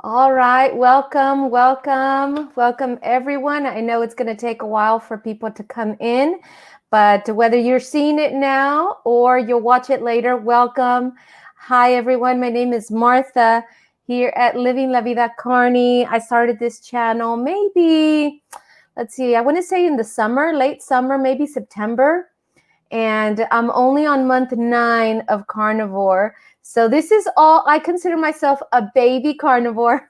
All right, welcome everyone. I know it's going to take a while for people to come in, but whether you're seeing it now or you'll watch it later, welcome. Hi everyone, my name is Martha here at Living La Vida Carni. I started this channel maybe, I want to say in the summer, late summer, maybe September. And I'm only on month 9 of carnivore. So this is all, I consider myself a baby carnivore.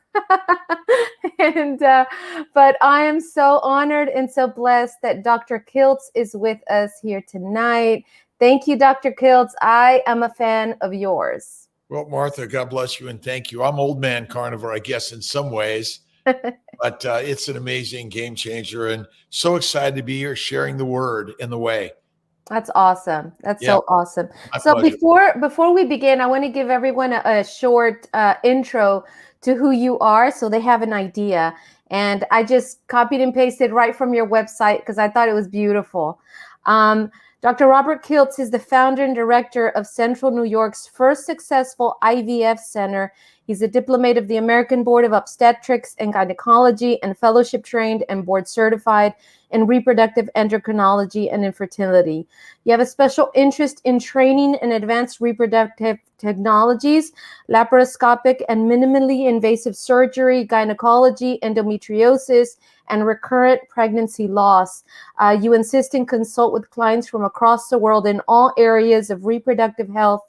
and But I am so honored and so blessed that Dr. Kiltz is with us here tonight. Thank you, Dr. Kiltz. I am a fan of yours. Well, Martha, God bless you and thank you. I'm old man carnivore, I guess, in some ways, but it's an amazing game changer and so excited to be here sharing the word and the way. That's awesome. That's so awesome. So pleasure. before we begin, I want to give everyone a short intro to who you are so they have an idea. And I just copied and pasted right from your website because I thought it was beautiful. Dr. Robert Kiltz is the founder and director of Central New York's first successful IVF center. He's a diplomate of the American Board of Obstetrics and Gynecology and fellowship trained and board certified in reproductive endocrinology and infertility. You have a special interest in training in advanced reproductive technologies, laparoscopic and minimally invasive surgery, gynecology, endometriosis, and recurrent pregnancy loss. You insist and consult with clients from across the world in all areas of reproductive health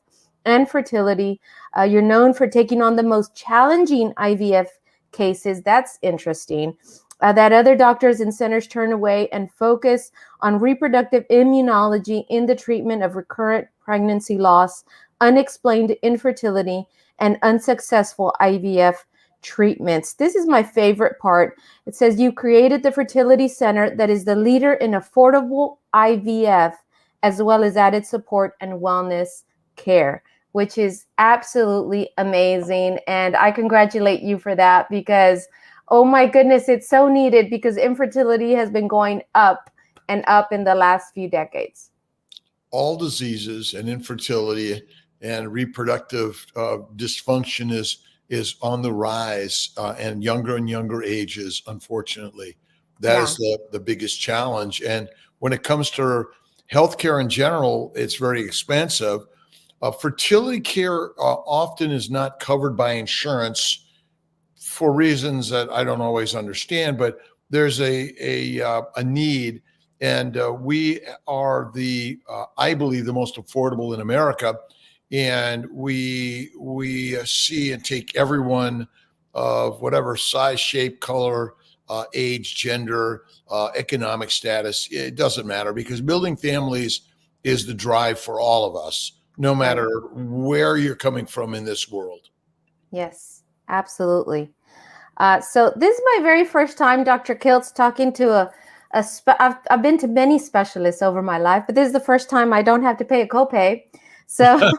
and fertility. You're known for taking on the most challenging IVF cases. That's interesting. That other doctors and centers turn away and focus on reproductive immunology in the treatment of recurrent pregnancy loss, unexplained infertility, and unsuccessful IVF treatments. This is my favorite part. It says you created the fertility center that is the leader in affordable IVF, as well as added support and wellness care, which is absolutely amazing. And I congratulate you for that because, oh my goodness, it's so needed because infertility has been going up and up in the last few decades. All diseases and infertility and reproductive dysfunction is on the rise and younger ages, unfortunately. That is the biggest challenge. And when it comes to healthcare in general, it's very expensive. Fertility care often is not covered by insurance for reasons that I don't always understand, but there's a need. And we are I believe, the most affordable in America. And we see and take everyone of whatever size, shape, color, age, gender, economic status. It doesn't matter because building families is the drive for all of us, no matter where you're coming from in this world. Yes, absolutely. So this is my very first time, Dr. Kiltz, talking to I've been to many specialists over my life, but this is the first time I don't have to pay a copay. So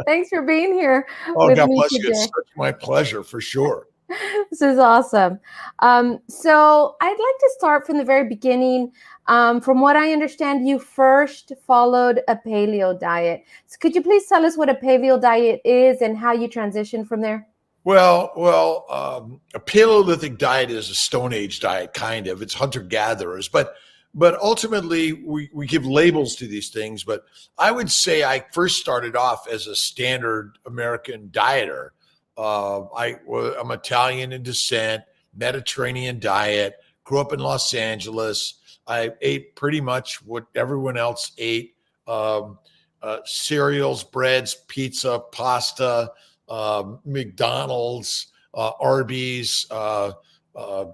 thanks for being here with God me bless today. you. It's such my pleasure, for sure. This is awesome. So I'd like to start from the very beginning. From what I understand, you first followed a paleo diet. So could you please tell us what a paleo diet is and how you transitioned from there? Well, a Paleolithic diet is a Stone Age diet, kind of. It's hunter-gatherers, but ultimately we give labels to these things. But I would say I first started off as a standard American dieter. I'm Italian in descent, Mediterranean diet, grew up in Los Angeles. I ate pretty much what everyone else ate, cereals, breads, pizza, pasta, McDonald's, Arby's,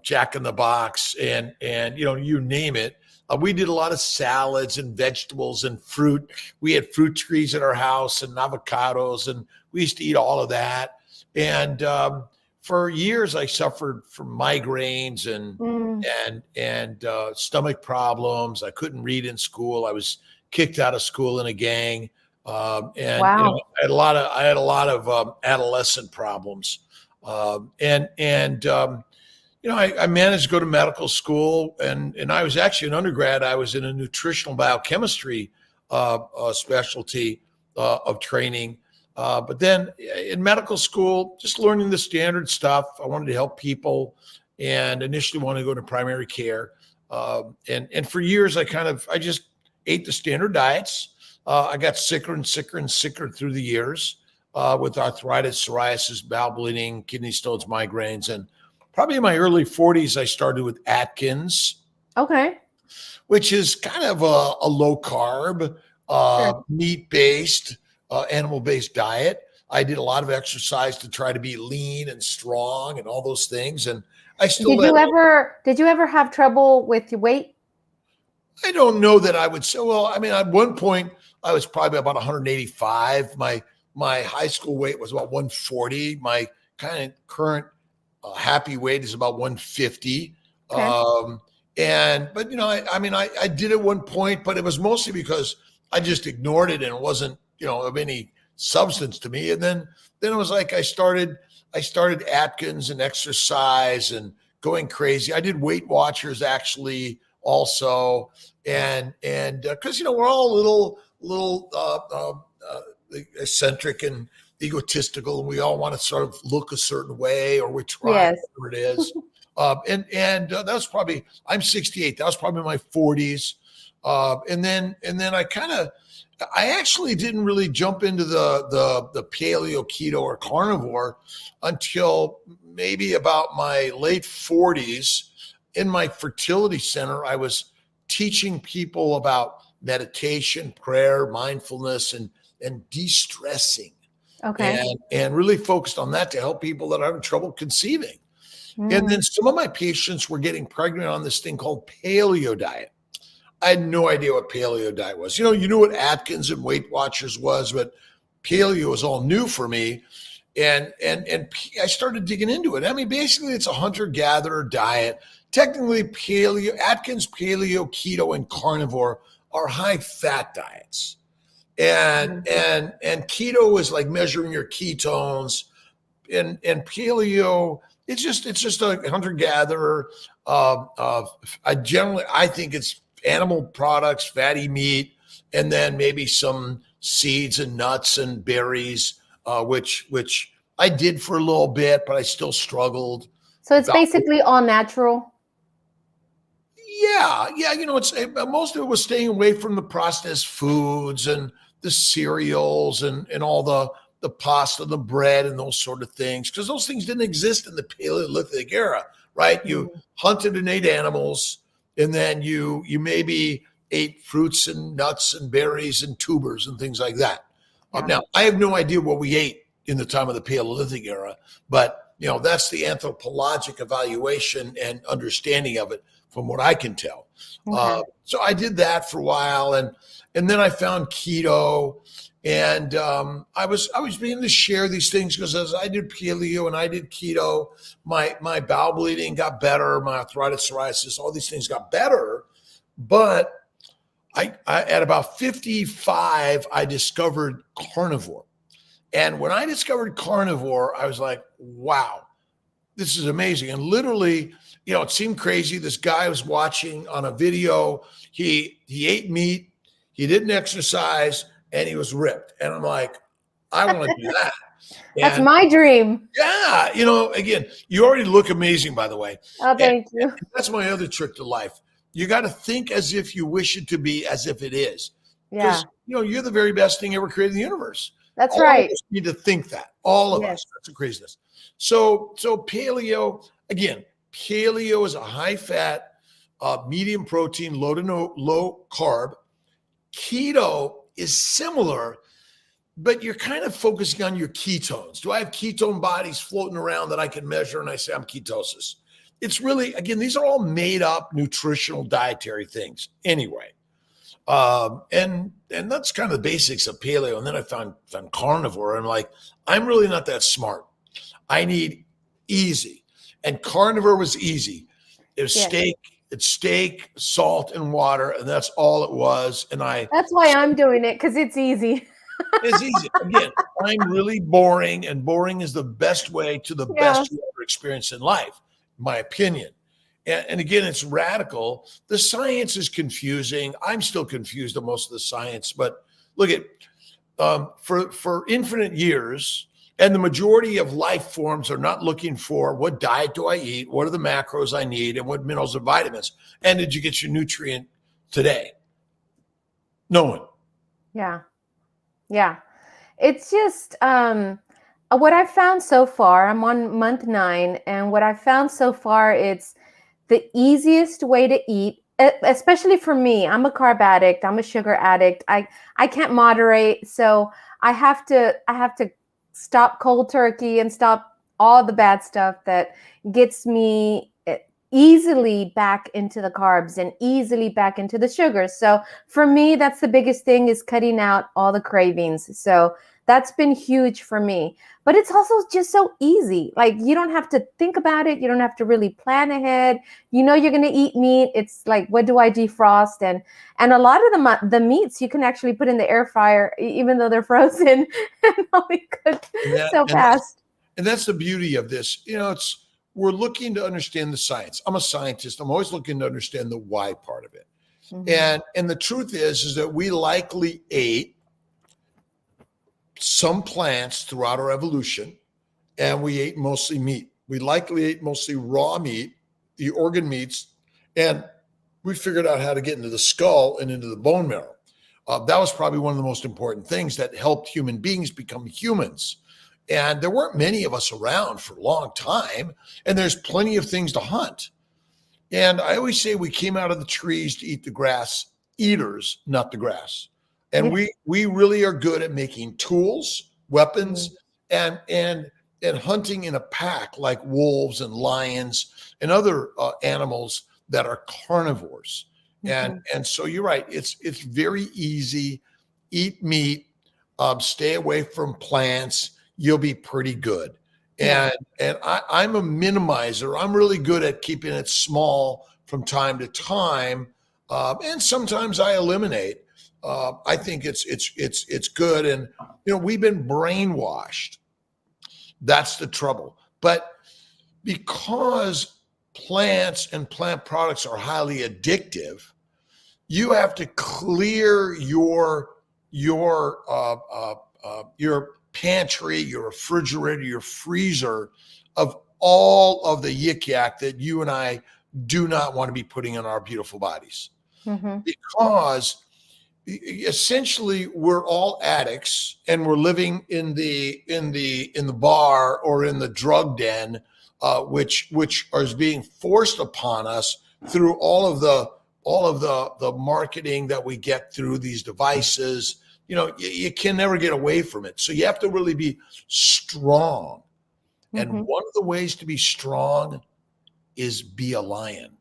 Jack in the Box, and you name it. We did a lot of salads and vegetables and fruit. We had fruit trees at our house and avocados, and we used to eat all of that. And for years, I suffered from migraines and stomach problems. I couldn't read in school. I was kicked out of school in a gang. I had a lot of adolescent problems. I managed to go to medical school, and I was actually an undergrad. I was in a nutritional biochemistry specialty of training. But then in medical school, just learning the standard stuff. I wanted to help people, and initially wanted to go to primary care. And for years, I just ate the standard diets. I got sicker and sicker and sicker through the years with arthritis, psoriasis, bowel bleeding, kidney stones, migraines, and probably in my early 40s, I started with Atkins. Okay. Which is kind of a low carb, Sure. meat-based, animal-based diet. I did a lot of exercise to try to be lean and strong and all those things. And I still Did you ever have trouble with your weight? I don't know that I would say, well, I mean, at one point I was probably about 185. My high school weight was about 140. My kind of current happy weight is about 150. Okay. But I did at one point, but it was mostly because I just ignored it and it wasn't, of any substance to me. And then it was like I started Atkins and exercise and going crazy. I did Weight Watchers actually also, and because we're all a little eccentric and egotistical, and we all want to sort of look a certain way, or we try, Yes. whatever it is. That was probably, I'm 68. That was probably my 40s. And then I actually didn't really jump into the paleo, keto, or carnivore until maybe about my late 40s. In my fertility center, I was teaching people about meditation, prayer, mindfulness, and de-stressing. Okay. And really focused on that to help people that are having trouble conceiving. Mm. And then some of my patients were getting pregnant on this thing called paleo diet. I had no idea what paleo diet was. You knew what Atkins and Weight Watchers was, but paleo was all new for me. And I started digging into it. I mean, basically it's a hunter-gatherer diet. Technically Atkins, paleo, keto, and carnivore are high-fat diets. And keto is like measuring your ketones, and paleo, it's just a hunter-gatherer. I think it's animal products, fatty meat, and then maybe some seeds and nuts and berries, which I did for a little bit, but I still struggled. So it's basically all natural. Yeah. It's most of it was staying away from the processed foods and the cereals and all the pasta, the bread, and those sort of things, because those things didn't exist in the Paleolithic era, right? You hunted and ate animals, and then you maybe ate fruits and nuts and berries and tubers and things like that. Yeah. Now, I have no idea what we ate in the time of the Paleolithic era, but that's the anthropologic evaluation and understanding of it from what I can tell. Okay. So I did that for a while, and then I found keto, and I was beginning to share these things because as I did paleo and I did keto, my bowel bleeding got better, my arthritis, psoriasis, all these things got better. But I at about 55, I discovered carnivore. And when I discovered carnivore, I was like, wow, this is amazing. And literally, it seemed crazy. This guy was watching on a video. He ate meat. He didn't exercise, and he was ripped. And I'm like, I want to do that. That's my dream. Yeah. Again, you already look amazing, by the way. Oh, thank you. And that's my other trick to life. You got to think as if you wish it to be as if it is. Yeah. Because, you're the very best thing ever created in the universe. That's All right. of us need to think that. All of Yes. us. That's the craziness. So paleo, again, paleo is a high fat, medium protein, low to low carb. Keto is similar, but you're kind of focusing on your ketones. Do I have ketone bodies floating around that I can measure and I say I'm ketosis? It's really, again, these are all made up nutritional dietary things anyway. And that's kind of the basics of paleo. And then I found carnivore, and I'm like, I'm really not that smart. I need easy. And carnivore was easy. It was steak, salt, and water, and that's all it was. And that's why I'm doing it, because it's easy. It's easy. Again, I'm really boring, and boring is the best way to the best you ever experience in life, in my opinion. And again, it's radical. The science is confusing. I'm still confused on most of the science, but look at for infinite years, and the majority of life forms are not looking for what diet do I eat, what are the macros I need, and what minerals and vitamins, and did you get your nutrient today? No one. Yeah. Yeah. It's just what I've found so far, I'm on month 9, and what I've found so far, it's the easiest way to eat, especially for me. I'm a carb addict, I'm a sugar addict. I can't moderate, so I have to stop cold turkey and stop all the bad stuff that gets me easily back into the carbs and easily back into the sugars. So for me, that's the biggest thing, is cutting out all the cravings. So that's been huge for me. But it's also just so easy. Like, you don't have to think about it. You don't have to really plan ahead. You know you're going to eat meat. It's like, what do I defrost? And a lot of the meats you can actually put in the air fryer, even though they're frozen, and they'll be cooked so fast. And that's the beauty of this. We're looking to understand the science. I'm a scientist. I'm always looking to understand the why part of it. Mm-hmm. And the truth is that we likely ate some plants throughout our evolution, and we ate mostly meat. We likely ate mostly raw meat, the organ meats, and we figured out how to get into the skull and into the bone marrow. That was probably one of the most important things that helped human beings become humans. And there weren't many of us around for a long time, and there's plenty of things to hunt. And I always say we came out of the trees to eat the grass, eaters, not the grass. And we really are good at making tools, weapons, and hunting in a pack, like wolves and lions and other animals that are carnivores. And so you're right. It's very easy. Eat meat, stay away from plants. You'll be pretty good. And I'm a minimizer. I'm really good at keeping it small from time to time. And sometimes I eliminate. I think it's good. And, we've been brainwashed. That's the trouble. But because plants and plant products are highly addictive, you have to clear your pantry, your refrigerator, your freezer of all of the yik yak that you and I do not want to be putting in our beautiful bodies. Because essentially we're all addicts, and we're living in the bar or in the drug den, which is being forced upon us through all of the marketing that we get through these devices. You can never get away from it. So you have to really be strong. And one of the ways to be strong is be a lion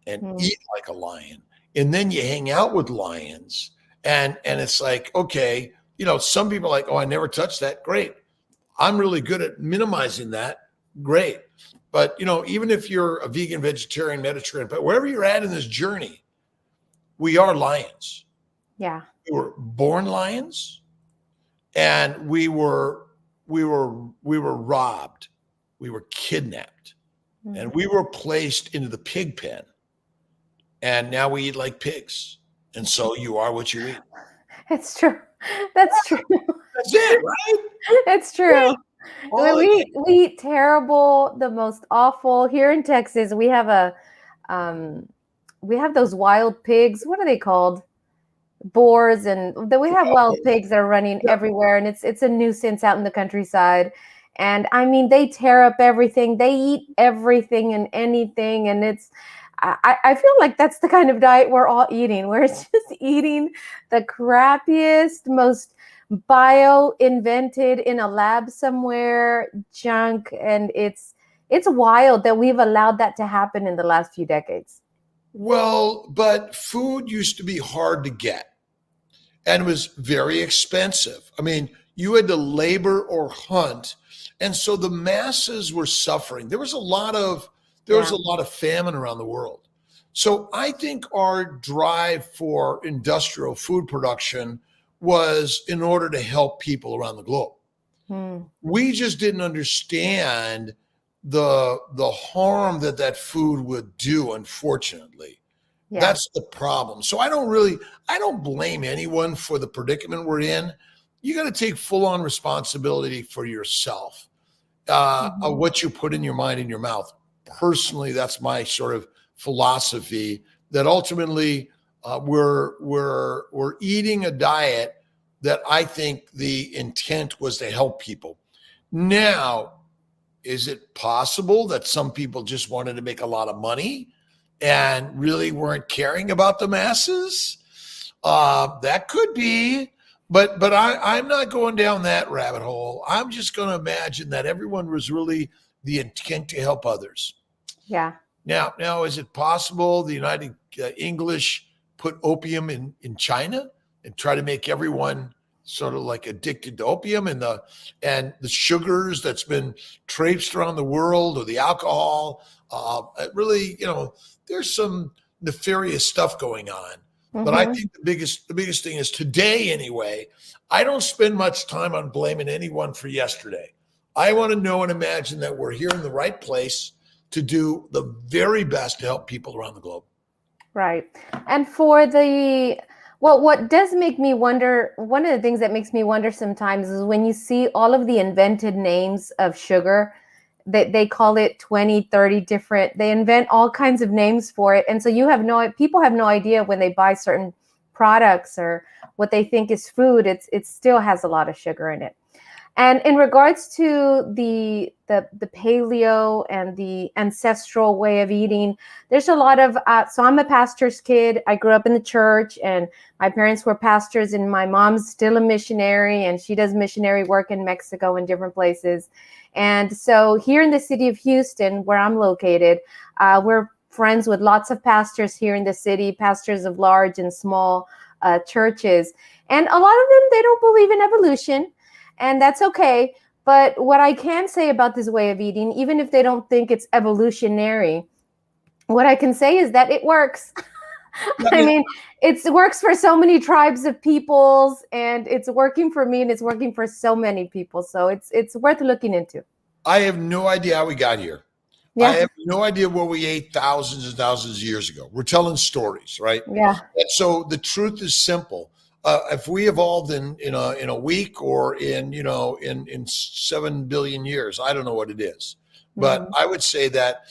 and eat like a lion. And then you hang out with lions, and it's like, okay, some people are like, oh, I never touched that. Great. I'm really good at minimizing that. Great. But, even if you're a vegan, vegetarian, Mediterranean, but wherever you're at in this journey, we are lions. Yeah. We were born lions, and we were robbed. We were kidnapped, and we were placed into the pig pen. And now we eat like pigs. And so you are what you eat. It's true. That's true. That's it, right? It's true. We eat terrible, the most awful. Here in Texas, we have those wild pigs. What are they called? Boars, and we have wild pigs that are running everywhere, and it's a nuisance out in the countryside. And I mean, they tear up everything. They eat everything and anything, and I feel like that's the kind of diet we're all eating, where it's just eating the crappiest, most bio-invented in a lab somewhere junk. And it's wild that we've allowed that to happen in the last few decades. Well, but food used to be hard to get, and it was very expensive. I mean, you had to labor or hunt. And so the masses were suffering. There was a lot of famine around the world. So I think our drive for industrial food production was in order to help people around the globe. We just didn't understand the harm that food would do, unfortunately. That's the problem. So I don't blame anyone for the predicament we're in. you got to take full on responsibility for yourself, of what you put in your mind and your mouth. Personally, that's my sort of philosophy, that ultimately we're eating a diet that I think the intent was to help people. Now, is it possible that some people just wanted to make a lot of money and really weren't caring about the masses? That could be, but I'm not going down that rabbit hole. I'm just going to imagine that everyone was really the intent to help others. Yeah. Now, is it possible the United English put opium in China and try to make everyone sort of like addicted to opium, and the sugars that's been traipsed around the world, or the alcohol? It really, there's some nefarious stuff going on. But I think the biggest thing is, today anyway, I don't spend much time on blaming anyone for yesterday. I want to know and imagine that we're here in the right place to do the very best to help people around the globe. Right. And for what does make me wonder, one of the things that makes me wonder sometimes is when you see all of the invented names of sugar, that they call it 20, 30 different, they invent all kinds of names for it. And so people have no idea when they buy certain products or what they think is food, it still has a lot of sugar in it. And in regards to the paleo and the ancestral way of eating, there's a lot of, so I'm a pastor's kid. I grew up in the church, and my parents were pastors, and my mom's still a missionary, and she does missionary work in Mexico and different places. And so here in the city of Houston, where I'm located, we're friends with lots of pastors here in the city, pastors of large and small churches. And a lot of them, they don't believe in evolution. And that's okay. But what I can say about this way of eating, even if they don't think it's evolutionary, what I can say is that it works. I mean, it works for so many tribes of peoples, and it's working for me, and it's working for so many people. So it's worth looking into. I have no idea how we got here. Yeah. I have no idea what we ate thousands and thousands of years ago. We're telling stories, right? Yeah. And so the truth is simple. If we evolved in a week, or in 7 billion years, I don't know what it is, but I would say that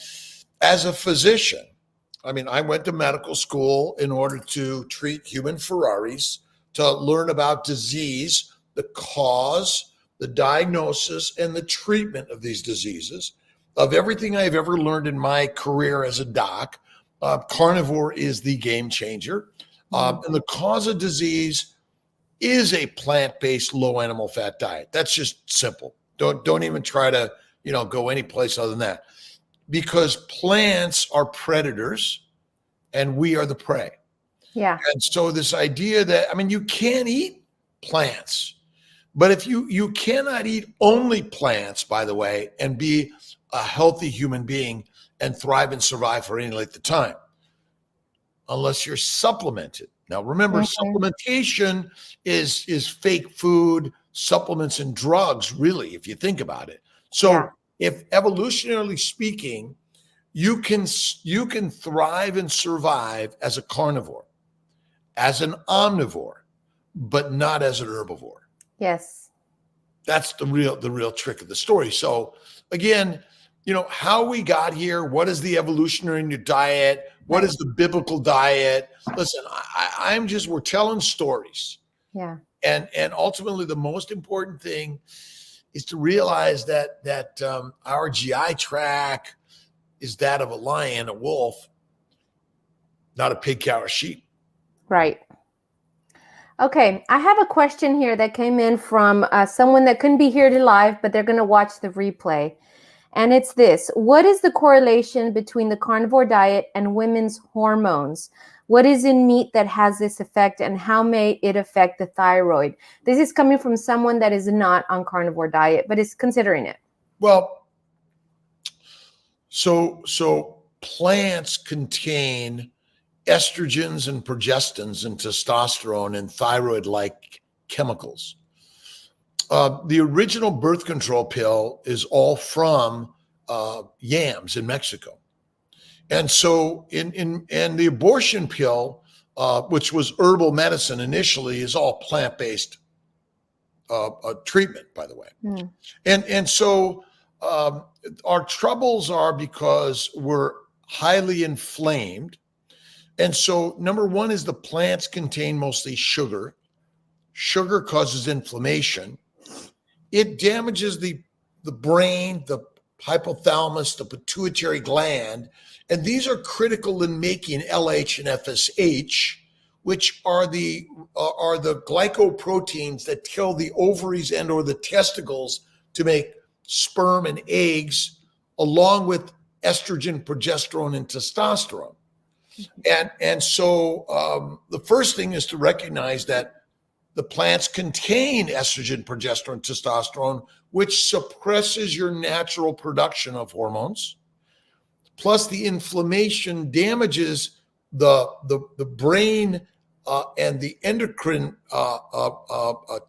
as a physician, I mean, I went to medical school in order to treat human Ferraris, to learn about disease, the cause, the diagnosis, and the treatment of these diseases. Of everything I've ever learned in my career as a doc, carnivore is the game changer. And the cause of disease is a plant-based, low animal fat diet. That's just simple. Don't even try to, go any place other than that, because plants are predators and we are the prey. Yeah. And so this idea that, I mean, you can't eat plants, but if you cannot eat only plants, by the way, and be a healthy human being and thrive and survive for any length of time, unless you're supplemented. Now, remember, supplementation is fake food, supplements, and drugs, really, if you think about it. So if evolutionarily speaking, you can thrive and survive as a carnivore, as an omnivore, but not as an herbivore. Yes. That's the real trick of the story. So again, how we got here, what is the evolutionary in your diet? What is the biblical diet? Listen, we're telling stories. Yeah. And ultimately the most important thing is to realize that our GI tract is that of a lion, a wolf, not a pig, cow, or sheep. Right. Okay. I have a question here that came in from someone that couldn't be here live, but they're going to watch the replay. And it's this: what is the correlation between the carnivore diet and women's hormones? What is in meat that has this effect, and how may it affect the thyroid? This is coming from someone that is not on carnivore diet, but is considering it. Well, so plants contain estrogens and progestins and testosterone and thyroid-like chemicals. The original birth control pill is all from yams in Mexico. And so and the abortion pill, which was herbal medicine initially, is all plant-based treatment, by the way. Mm. And so our troubles are because we're highly inflamed. And so number one is the plants contain mostly sugar. Sugar causes inflammation. It damages the brain, the hypothalamus, the pituitary gland, and these are critical in making LH and FSH, which are the glycoproteins that tell the ovaries and or the testicles to make sperm and eggs, along with estrogen, progesterone, and testosterone. And so the first thing is to recognize that the plants contain estrogen, progesterone, testosterone, which suppresses your natural production of hormones. Plus, the inflammation damages the brain and the endocrine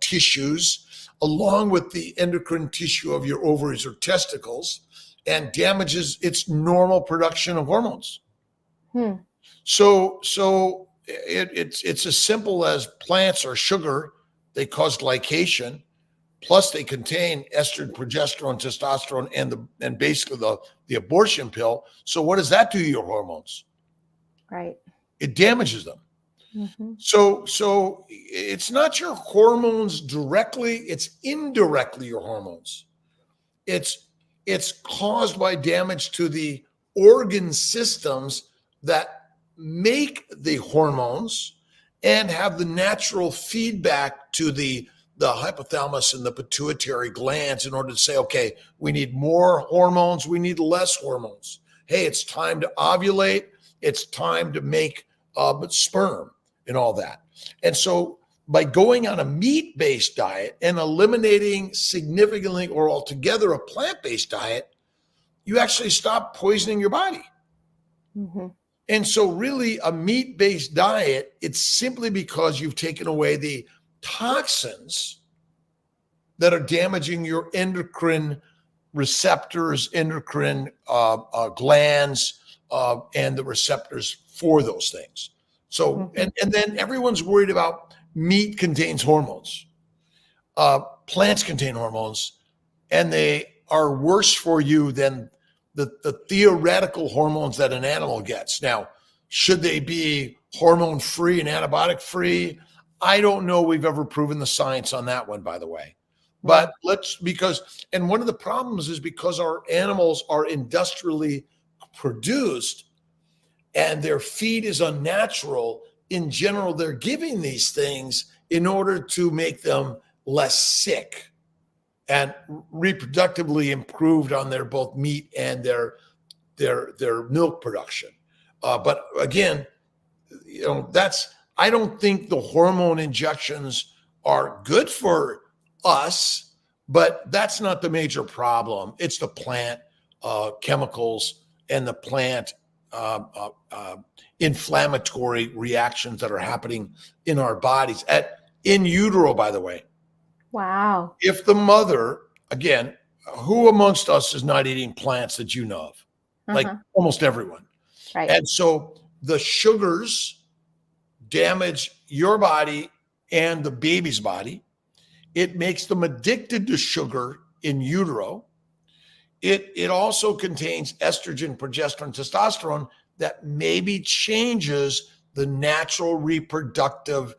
tissues, along with the endocrine tissue of your ovaries or testicles, and damages its normal production of hormones. So it's as simple as plants are sugar. They cause glycation, plus they contain estrogen, progesterone, testosterone, and basically the abortion pill. So what does that do to your hormones? Right. It damages them. Mm-hmm. So it's not your hormones directly, it's indirectly your hormones. It's caused by damage to the organ systems that make the hormones and have the natural feedback to the hypothalamus and the pituitary glands in order to say, okay, we need more hormones, we need less hormones. Hey, it's time to ovulate, it's time to make sperm and all that. And so by going on a meat-based diet and eliminating significantly or altogether a plant-based diet, you actually stop poisoning your body. Mm-hmm. And so really a meat-based diet, it's simply because you've taken away the toxins that are damaging your endocrine receptors, endocrine glands, and the receptors for those things. So, and then everyone's worried about meat contains hormones. Plants contain hormones, and they are worse for you than the theoretical hormones that an animal gets. Now, should they be hormone-free and antibiotic-free? I don't know we've ever proven the science on that one, by the way. But and one of the problems is because our animals are industrially produced and their feed is unnatural, in general, they're giving these things in order to make them less sick and reproductively improved on their both meat and their milk production. But again, I don't think the hormone injections are good for us, but that's not the major problem. It's the plant chemicals and the plant inflammatory reactions that are happening in our bodies in utero, by the way. Wow. If the mother, again, who amongst us is not eating plants that you know of? Like almost everyone. Right. And so the sugars damage your body and the baby's body. It makes them addicted to sugar in utero. It also contains estrogen, progesterone, testosterone that maybe changes the natural reproductive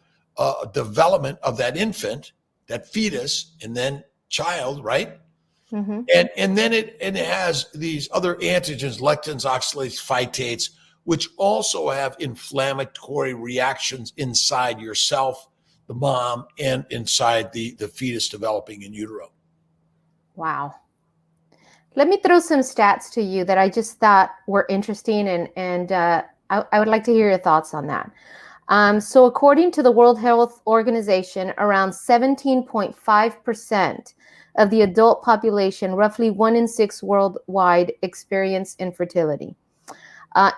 development of that infant, that fetus, and then child, right? Mm-hmm. And then it has these other antigens, lectins, oxalates, phytates, which also have inflammatory reactions inside yourself, the mom, and inside the fetus developing in utero. Wow. Let me throw some stats to you that I just thought were interesting, and I would like to hear your thoughts on that. So according to the World Health Organization, around 17.5% of the adult population, roughly 1 in 6 worldwide, experience infertility.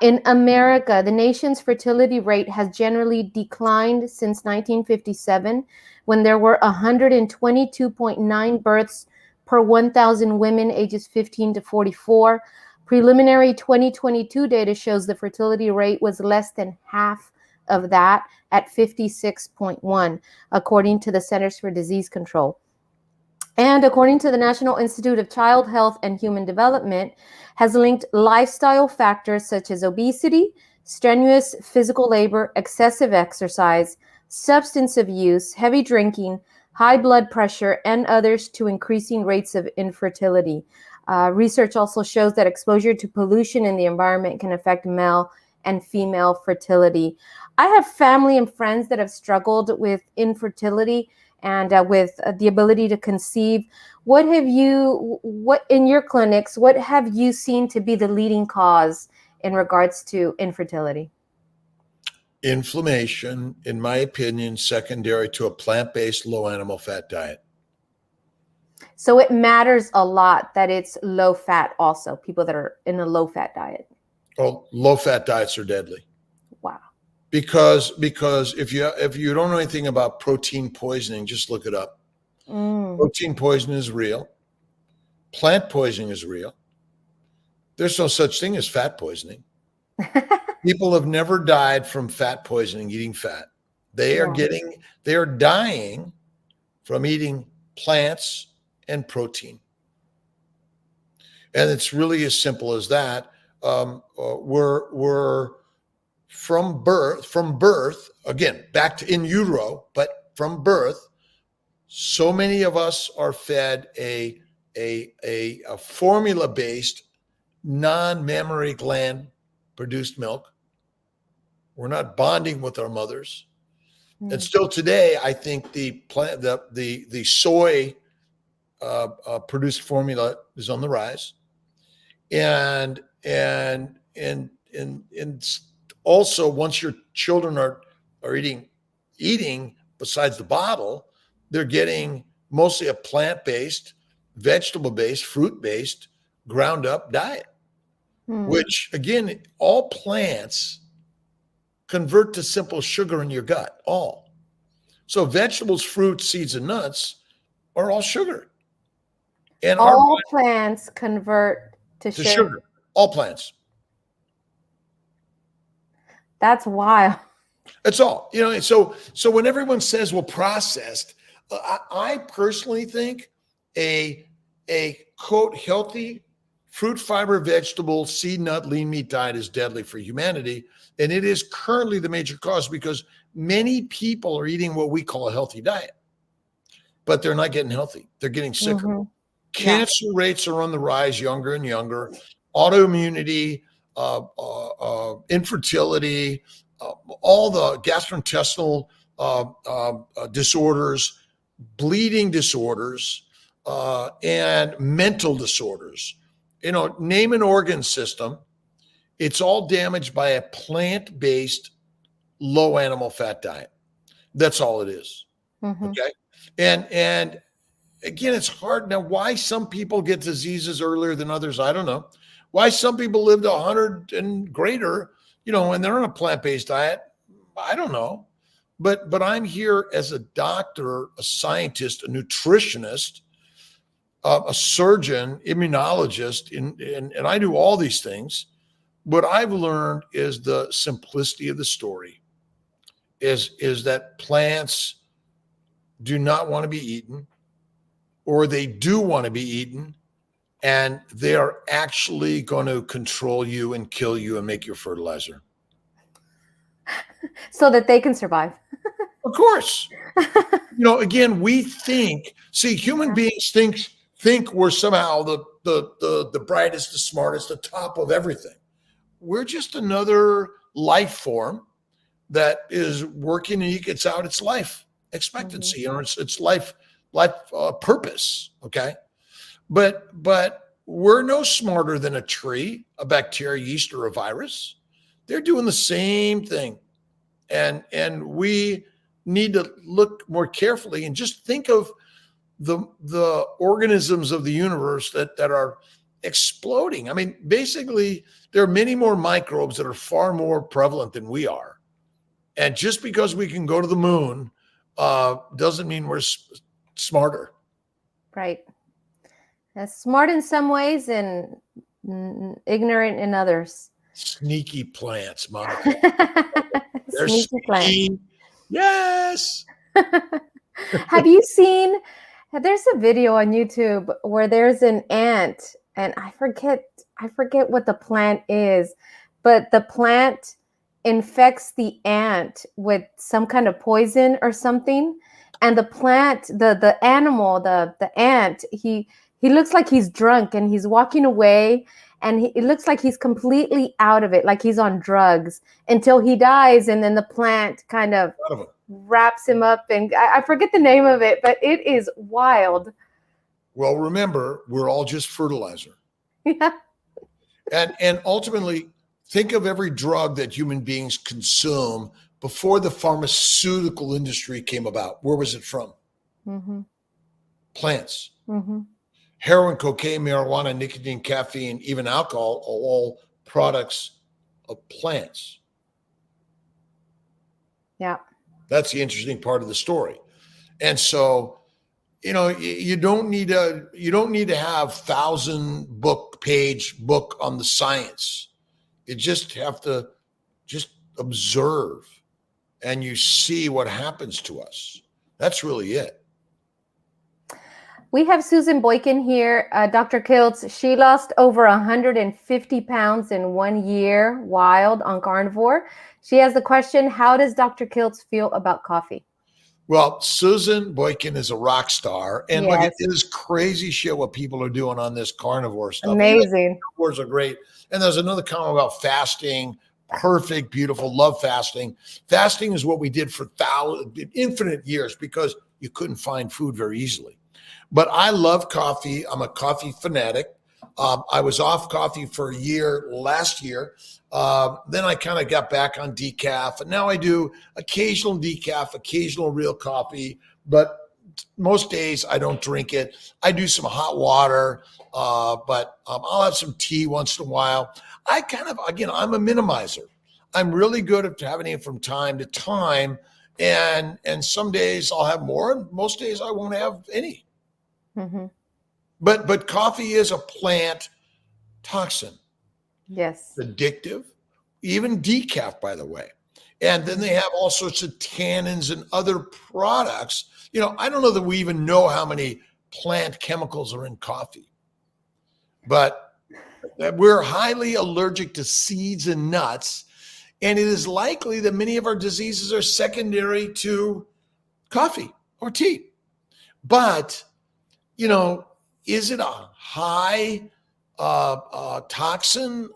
In America, the nation's fertility rate has generally declined since 1957, when there were 122.9 births per 1,000 women ages 15 to 44. Preliminary 2022 data shows the fertility rate was less than half of that at 56.1, according to the Centers for Disease Control. And according to the National Institute of Child Health and Human Development, has linked lifestyle factors such as obesity, strenuous physical labor, excessive exercise, substance abuse, heavy drinking, high blood pressure, and others to increasing rates of infertility. Research also shows that exposure to pollution in the environment can affect male and female fertility. I have family and friends that have struggled with infertility and with the ability to conceive. What in your clinics, what have you seen to be the leading cause in regards to infertility? Inflammation, in my opinion, secondary to a plant-based low animal fat diet. So it matters a lot that it's low fat also, people that are in a low fat diet. Well, low fat diets are deadly. Wow. Because if you don't know anything about protein poisoning, just look it up. Protein poisoning is real. Plant poisoning is real. There's no such thing as fat poisoning. People have never died from fat poisoning eating fat. They are dying from eating plants and protein. And it's really as simple as that. We're from birth, again, back to in utero, but from birth, so many of us are fed a formula-based, non-mammary gland produced milk. We're not bonding with our mothers. And still today, I think the soy produced formula is on the rise. And also, once your children are eating besides the bottle, they're getting mostly a plant-based, vegetable-based, fruit-based, ground-up diet, which, again, all plants convert to simple sugar in your gut, all. So vegetables, fruits, seeds, and nuts are all sugar. And all plants convert to sugar. All plants. That's wild. That's all. So when everyone says, well, processed, I personally think a quote healthy fruit, fiber, vegetable, seed, nut, lean meat diet is deadly for humanity. And it is currently the major cause because many people are eating what we call a healthy diet, but they're not getting healthy. They're getting sicker. Cancer rates are on the rise, younger and younger. Autoimmunity, infertility, all the gastrointestinal disorders, bleeding disorders, and mental disorders. Name an organ system. It's all damaged by a plant-based, low animal fat diet. That's all it is. Okay. And again, it's hard. Now, why some people get diseases earlier than others, I don't know. Why some people live to 100 and greater, and they're on a plant-based diet, I don't know. But I'm here as a doctor, a scientist, a nutritionist, a surgeon, immunologist, and I do all these things. What I've learned is the simplicity of the story is that plants do not want to be eaten, or they do want to be eaten, and they are actually going to control you and kill you and make you fertilizer. So that they can survive. Of course. Again, we think, human beings think we're somehow the brightest, the smartest, the top of everything. We're just another life form that is working and gets out its life expectancy, its life purpose. Okay. But we're no smarter than a tree, a bacteria, yeast, or a virus. They're doing the same thing. And we need to look more carefully and just think of the organisms of the universe that are exploding. I mean, basically, there are many more microbes that are far more prevalent than we are. And just because we can go to the moon doesn't mean we're smarter. Right. That's smart in some ways and ignorant in others. Sneaky plants, Monica. They're sneaky plants. Yes. Have you seen There's a video on YouTube where there's an ant, and I forget what the plant is, but the plant infects the ant with some kind of poison or something, and the plant, the animal, the ant, he looks like he's drunk and he's walking away, and it looks like he's completely out of it, like he's on drugs until he dies, and then the plant kind of wraps him up, and I forget the name of it, but it is wild. Well, remember, we're all just fertilizer. Yeah. And ultimately, think of every drug that human beings consume before the pharmaceutical industry came about. Where was it from? Mm-hmm. Plants. Mm-hmm. Heroin, cocaine, marijuana, nicotine, caffeine, even alcohol are all products of plants. Yeah. That's the interesting part of the story. And so, you don't need to have 1,000-page book on the science. You just have to just observe, and you see what happens to us. That's really it. We have Susan Boykin here, Dr. Kiltz. She lost over 150 pounds in 1 year, wild, on carnivore. She has the question, how does Dr. Kiltz feel about coffee? Well, Susan Boykin is a rock star. And look, Yes. it is crazy shit what people are doing on this carnivore stuff. Amazing. Carnivores are great. And there's another comment about fasting. Perfect, beautiful, love fasting. Fasting is what we did for infinite years because you couldn't find food very easily. But I love coffee. I'm a coffee fanatic. I was off coffee for a year last year. Then I kind of got back on decaf, and now I do occasional decaf, occasional real coffee, but most days I don't drink it. I do some hot water, but I'll have some tea once in a while. I'm a minimizer. I'm really good at having it from time to time, and some days I'll have more, and most days I won't have any. Mm-hmm. But coffee is a plant toxin. Yes. It's addictive, even decaf, by the way. And then they have all sorts of tannins and other products. I don't know that we even know how many plant chemicals are in coffee, but we're highly allergic to seeds and nuts. And it is likely that many of our diseases are secondary to coffee or tea. But, is it a high toxin?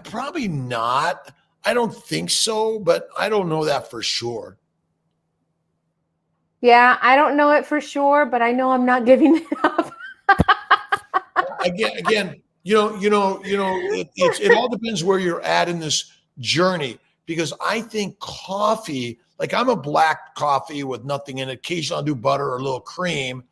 Probably not. I don't think so, but I don't know that for sure. Yeah, I don't know it for sure, but I know I'm not giving it up. Again, it all depends where you're at in this journey, because I think coffee, like I'm a black coffee with nothing in it. Occasionally I'll do butter or a little cream.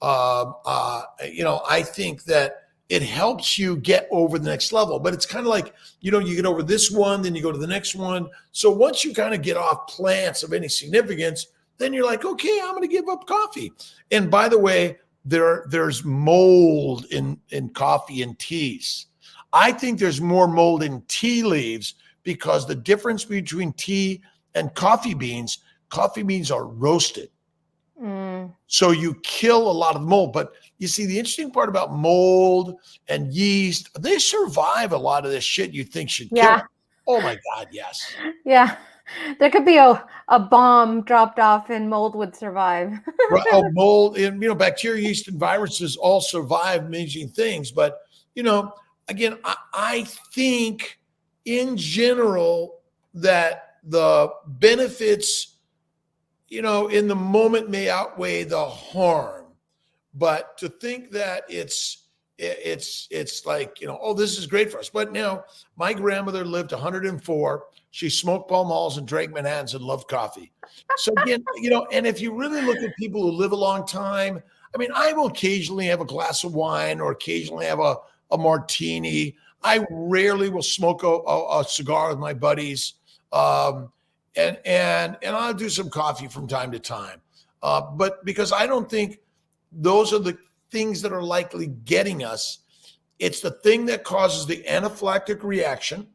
I think that it helps you get over the next level, but it's kind of like, you get over this one, then you go to the next one. So once you kind of get off plants of any significance, then you're like, okay, I'm going to give up coffee. And by the way, there's mold in coffee and teas. I think there's more mold in tea leaves because the difference between tea and coffee beans are roasted. So you kill a lot of the mold. But you see, the interesting part about mold and yeast, they survive a lot of this shit you think should kill them. Oh my God, yes. Yeah. There could be a bomb dropped off and mold would survive. Right. Oh, mold and bacteria, yeast, and viruses all survive amazing things. But again, I think in general that the benefits in the moment may outweigh the harm. But to think that it's like, oh, this is great for us. But now my grandmother lived 104. She smoked Pall Malls and drank Manhattans and loved coffee. So again, and if you really look at people who live a long time, I mean, I will occasionally have a glass of wine or occasionally have a martini. I rarely will smoke a cigar with my buddies. And I'll do some coffee from time to time. But because I don't think those are the things that are likely getting us, it's the thing that causes the anaphylactic reaction,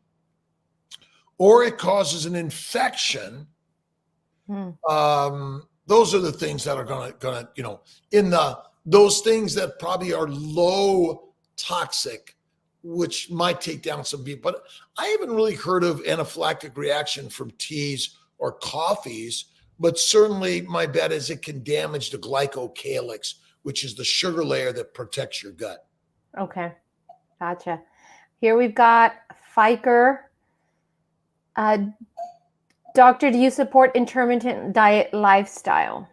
or it causes an infection. Those are the things that are gonna, in the those things that probably are low toxic, which might take down some people. But I haven't really heard of anaphylactic reaction from teas or coffees, but certainly my bet is it can damage the glycocalyx, which is the sugar layer that protects your gut. Okay, gotcha. Here we've got Fiker. Doctor, do you support intermittent diet lifestyle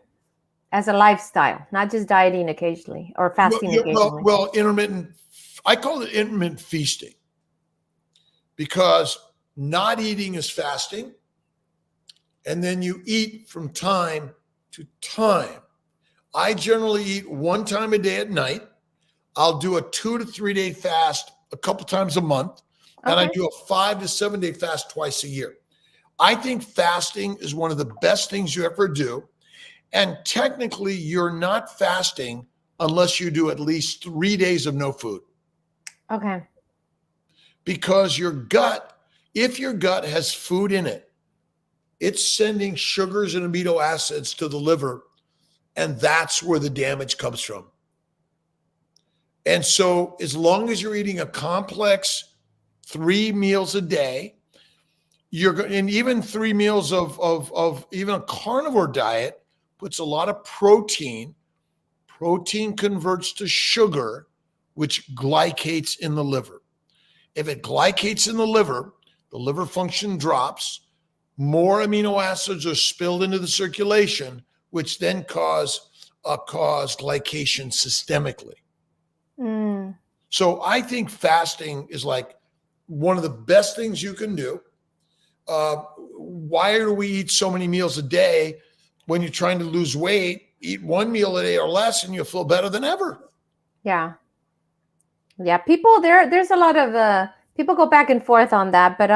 as a lifestyle, not just dieting occasionally or fasting occasionally? Well, intermittent, I call it intermittent feasting because not eating is fasting. And then you eat from time to time. I generally eat one time a day at night. I'll do a 2 to 3 day fast a couple times a month. And I do a 5 to 7 day fast twice a year. I think fasting is one of the best things you ever do. And technically, you're not fasting unless you do at least 3 days of no food. Okay. Because your gut, if your gut has food in it, it's sending sugars and amino acids to the liver, and that's where the damage comes from. And so as long as you're eating a complex 3 meals a day, and even 3 meals of even a carnivore diet puts a lot of protein. Protein converts to sugar, which glycates in the liver. If it glycates in the liver function drops, more amino acids are spilled into the circulation, which then cause glycation systemically. So I think fasting is like one of the best things you can do. Why do we eat so many meals a day when you're trying to lose weight? Eat 1 meal a day or less and you'll feel better than ever. Yeah. People there's a lot of people go back and forth on that, but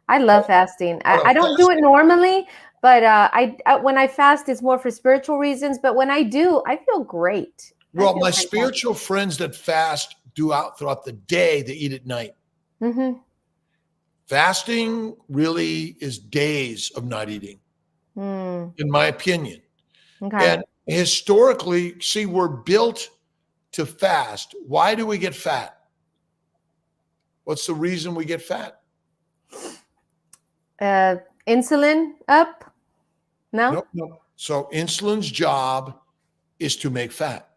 I love fasting. I don't do it normally, but I when I fast, it's more for spiritual reasons. But when I do, I feel great. Well, my spiritual friends that fast throughout the day, they eat at night. Mm-hmm. Fasting really is days of not eating, in my opinion. Okay. And historically, see, we're built to fast. Why do we get fat? What's the reason we get fat? Insulin up? No? Nope. So insulin's job is to make fat.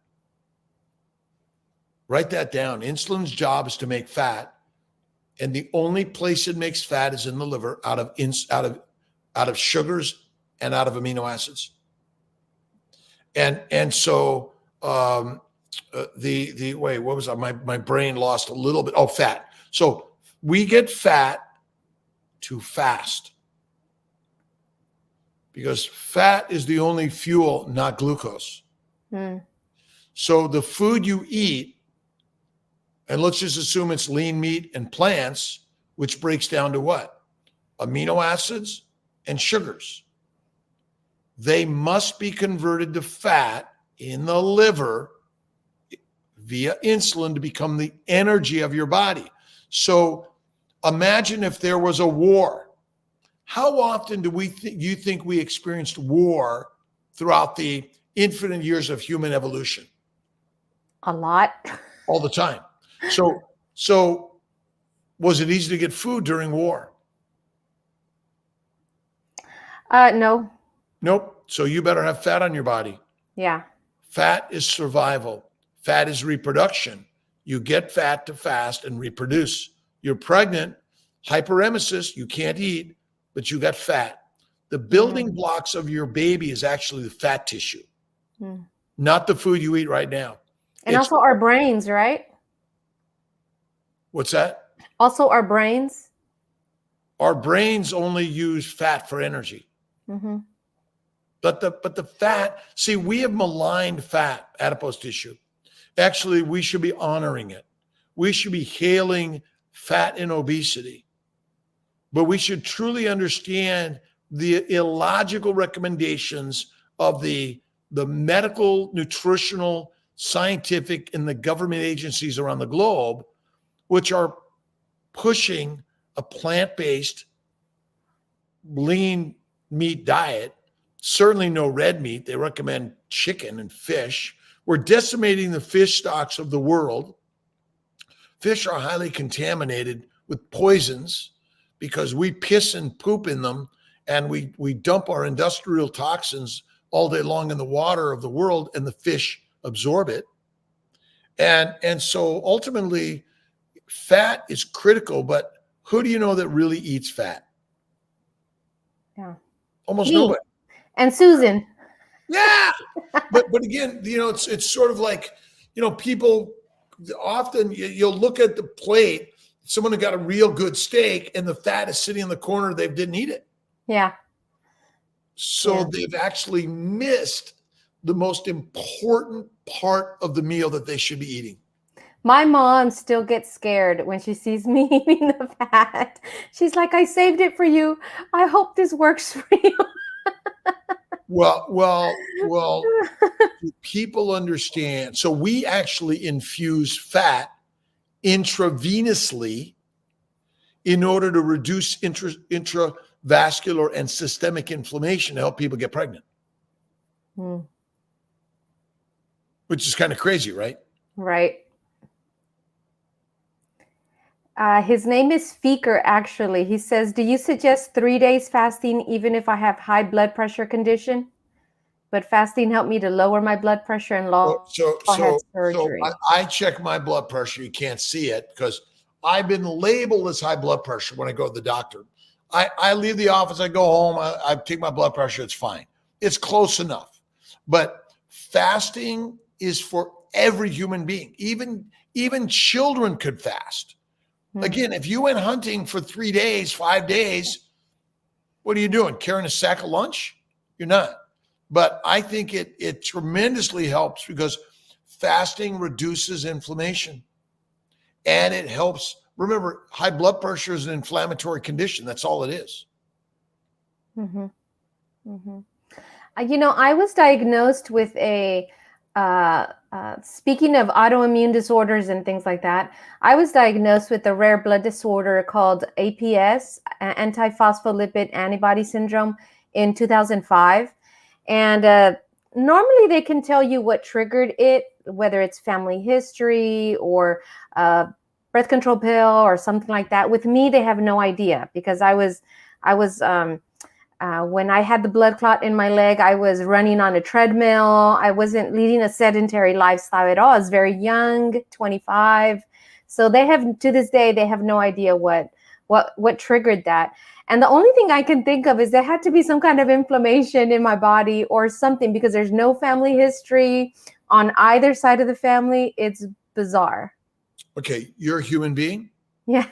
Write that down. Insulin's job is to make fat. And the only place it makes fat is in the liver, out of sugars and out of amino acids. And so wait, what was that? My brain lost a little bit. Oh, fat. So we get fat to fast because fat is the only fuel, not glucose. So the food you eat, and let's just assume it's lean meat and plants, which breaks down to what? Amino acids and sugars. They must be converted to fat in the liver via insulin to become the energy of your body. So imagine if there was a war. How often do you think we experienced war throughout the infinite years of human evolution? A lot. All the time. So was it easy to get food during war? No. Nope. So you better have fat on your body. Yeah. Fat is survival. Fat is reproduction. You get fat to fast and reproduce. You're pregnant, hyperemesis, you can't eat, but you got fat. The building blocks of your baby is actually the fat tissue, not the food you eat right now. And also our brains, right? What's that? Also our brains. Our brains only use fat for energy. But the fat, see, we have maligned fat, adipose tissue. Actually, we should be honoring it. We should be hailing fat and obesity. But we should truly understand the illogical recommendations of the medical, nutritional, scientific, and the government agencies around the globe, which are pushing a plant-based, lean meat diet. Certainly no red meat. They recommend chicken and fish, We're decimating the fish stocks of the world. Fish are highly contaminated with poisons because we piss and poop in them, and we dump our industrial toxins all day long in the water of the world, and the fish absorb it. And so ultimately, fat is critical, but who do you know that really eats fat? Yeah. Almost Me. nobody. And Susan. Yeah. But again, it's sort of like, people often, you'll look at the plate, someone who got a real good steak and the fat is sitting in the corner, they didn't eat it. Yeah. So they've actually missed the most important part of the meal that they should be eating. My mom still gets scared when she sees me eating the fat. She's like, I saved it for you. I hope this works for you. Well, people understand. So we actually infuse fat intravenously in order to reduce intravascular and systemic inflammation to help people get pregnant. Which is kind of crazy, right? Right. His name is Feker, actually. He says, do you suggest 3 days fasting even if I have high blood pressure condition? But fasting helped me to lower my blood pressure and had surgery. So I check my blood pressure. You can't see it because I've been labeled as high blood pressure when I go to the doctor. I leave the office, I go home, I take my blood pressure, it's fine. It's close enough. But fasting is for every human being. Even children could fast. Again, if you went hunting for 3 days, 5 days, what are you doing? Carrying a sack of lunch? You're not. But I think it tremendously helps because fasting reduces inflammation and it helps. Remember, high blood pressure is an inflammatory condition. That's all it is. I was diagnosed with speaking of autoimmune disorders and things like that, I was diagnosed with a rare blood disorder called APS, antiphospholipid antibody syndrome, in 2005. And normally they can tell you what triggered it, whether it's family history or birth control pill or something like that. With me, they have no idea because I was when I had the blood clot in my leg, I was running on a treadmill. I wasn't leading a sedentary lifestyle at all. I was very young, 25. So they have, to this day, they have no idea what triggered that. And the only thing I can think of is there had to be some kind of inflammation in my body or something because there's no family history on either side of the family. It's bizarre. Okay, you're a human being? Yeah.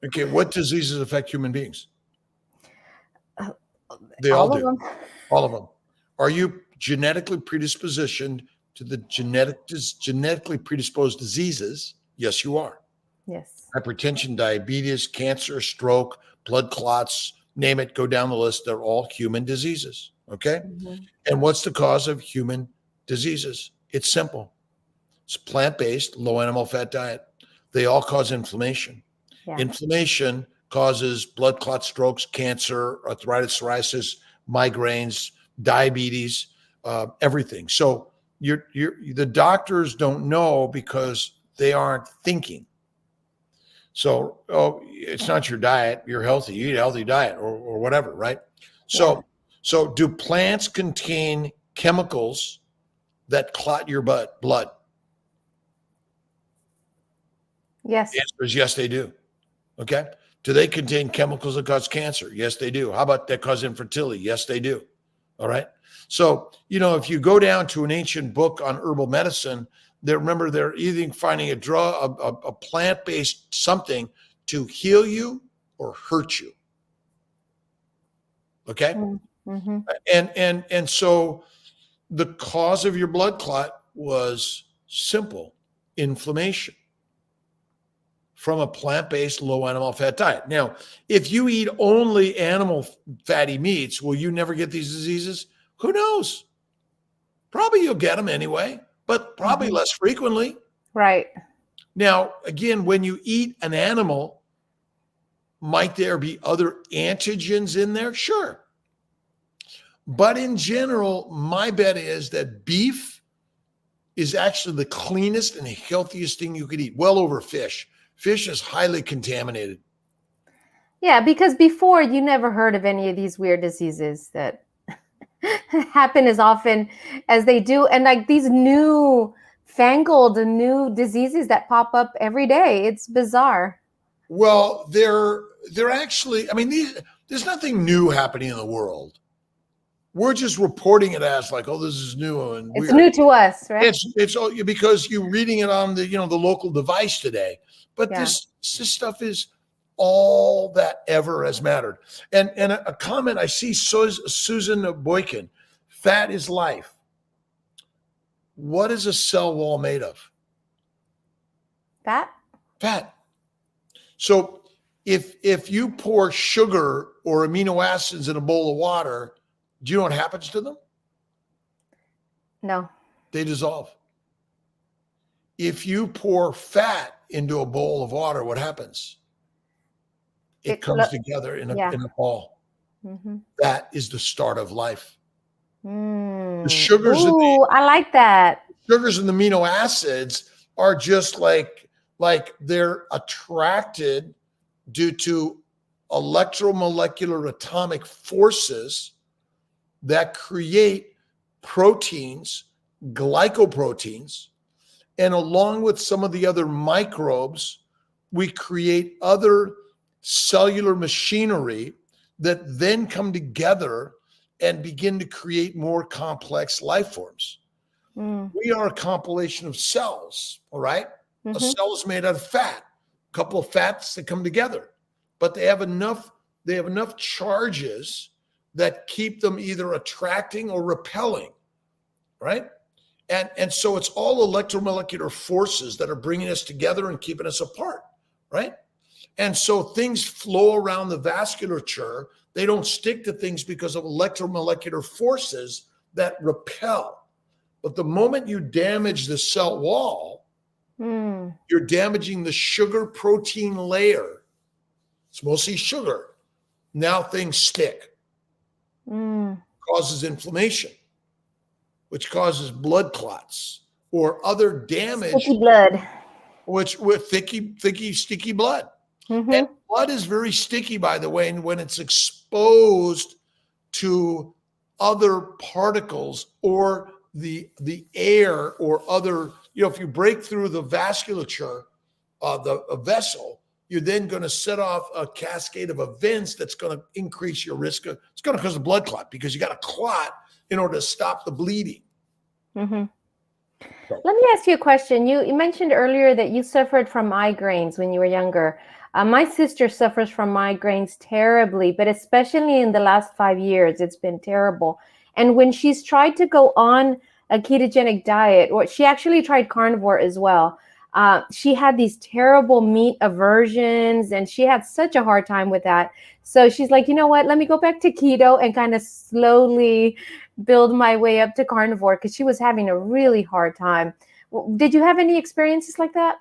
Okay, what diseases affect human beings? They all do. All of them. Are you genetically predispositioned to the genetically predisposed diseases? Yes, you are. Yes. Hypertension, diabetes, cancer, stroke, blood clots, name it, go down the list. They're all human diseases. Okay. And what's the cause of human diseases? It's simple. It's plant-based, low animal fat diet. They all cause inflammation. Yeah. Inflammation causes blood clot, strokes, cancer, arthritis, psoriasis, migraines, diabetes, everything. So the doctors don't know because they aren't thinking. So, it's not your diet. You're healthy. You eat a healthy diet or whatever, right? So do plants contain chemicals that clot your blood? Yes. The answer is yes, they do. Okay. Do they contain chemicals that cause cancer? Yes, they do. How about that cause infertility? Yes, they do. All right. So, if you go down to an ancient book on herbal medicine, they're either finding a drug, a plant-based something to heal you or hurt you. Okay. And so the cause of your blood clot was simple: inflammation from a plant-based low animal fat diet. Now, if you eat only animal fatty meats, will you never get these diseases? Who knows? Probably you'll get them anyway, but probably less frequently. Right. Now, again, when you eat an animal, might there be other antigens in there? Sure. But in general, my bet is that beef is actually the cleanest and healthiest thing you could eat, well over fish. Fish is highly contaminated. Yeah, because before you never heard of any of these weird diseases that happen as often as they do. And like these new fangled new diseases that pop up every day. It's bizarre. Well, they're actually, I mean, there's nothing new happening in the world. We're just reporting it as like, oh, this is new and weird. It's new to us, right? It's because you're reading it on the the local device today. But Yeah. this stuff is all that ever has mattered. And a comment I see, Susan Boykin, fat is life. What is a cell wall made of? Fat. Fat. So if you pour sugar or amino acids in a bowl of water, do you know what happens to them? No. They dissolve. If you pour fat into a bowl of water, what happens? It comes together in a ball. Mm-hmm. That is the start of life. The sugars, I like that. Sugars and the amino acids are just like they're attracted due to electromolecular atomic forces that create proteins, glycoproteins, and along with some of the other microbes, we create other cellular machinery that then come together and begin to create more complex life forms. We are a compilation of cells, all right? Mm-hmm. A cell is made out of fat, a couple of fats that come together, but they have enough charges that keep them either attracting or repelling, right? And so it's all electromolecular forces that are bringing us together and keeping us apart, right? And so things flow around the vasculature. They don't stick to things because of electromolecular forces that repel. But the moment you damage the cell wall, you're damaging the sugar protein layer. It's mostly sugar. Now things stick. Causes inflammation, which causes blood clots or other damage. Sticky blood. Which with sticky blood. Mm-hmm. And blood is very sticky, by the way, and when it's exposed to other particles or the air or other, if you break through the vasculature of a vessel, you're then going to set off a cascade of events that's going to increase your risk of, it's going to cause a blood clot because you got a clot in order to stop the bleeding. Mm-hmm. Let me ask you a question. You mentioned earlier that you suffered from migraines when you were younger. My sister suffers from migraines terribly, but especially in the last 5 years, it's been terrible. And when she's tried to go on a ketogenic diet, or she actually tried carnivore as well, she had these terrible meat aversions, and she had such a hard time with that. So she's like, you know what, let me go back to keto and kind of slowly build my way up to carnivore because she was having a really hard time. Did you have any experiences like that?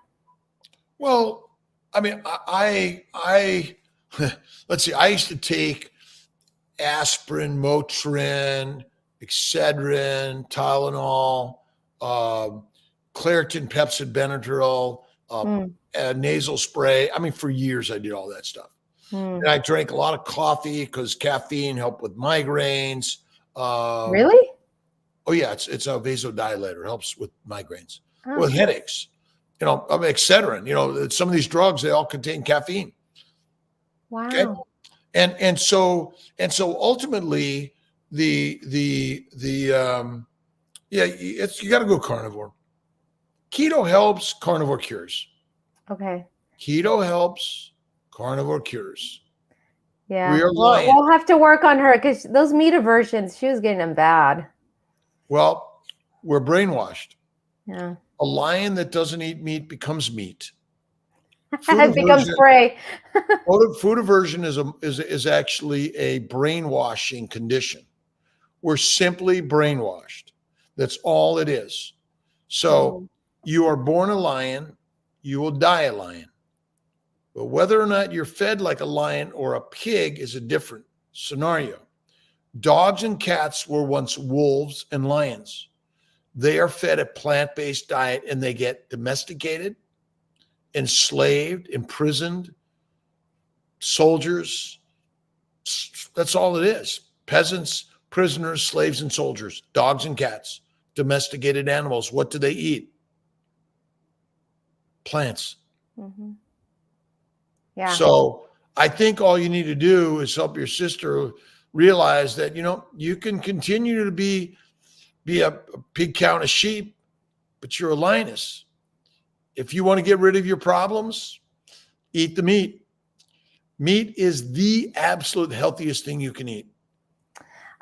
Well, I mean, I let's see, I used to take aspirin, Motrin, Excedrin, Tylenol, Claritin, Pepsid, Benadryl, nasal spray. I mean, for years I did all that stuff. And I drank a lot of coffee because caffeine helped with migraines. Really? Oh yeah, it's a vasodilator. It helps with migraines, with headaches. Excedrin. Some of these drugs, they all contain caffeine. Wow. Okay? And so ultimately you got to go carnivore. Keto helps, carnivore cures. Okay. Keto helps, carnivore cures. Yeah. We'll have to work on her because those meat aversions, she was getting them bad. Well, we're brainwashed. Yeah. A lion that doesn't eat meat becomes meat. It becomes prey. Food aversion is actually a brainwashing condition. We're simply brainwashed. That's all it is. So you are born a lion, you will die a lion. But whether or not you're fed like a lion or a pig is a different scenario. Dogs and cats were once wolves and lions. They are fed a plant-based diet and they get domesticated, enslaved, imprisoned, soldiers. That's all it is. Peasants, prisoners, slaves, and soldiers, dogs and cats, domesticated animals. What do they eat? Plants. Mm-hmm. Yeah. So I think all you need to do is help your sister realize that, you can continue to be a pig, cow, and a sheep, but you're a lioness. If you want to get rid of your problems, eat the meat. Meat is the absolute healthiest thing you can eat.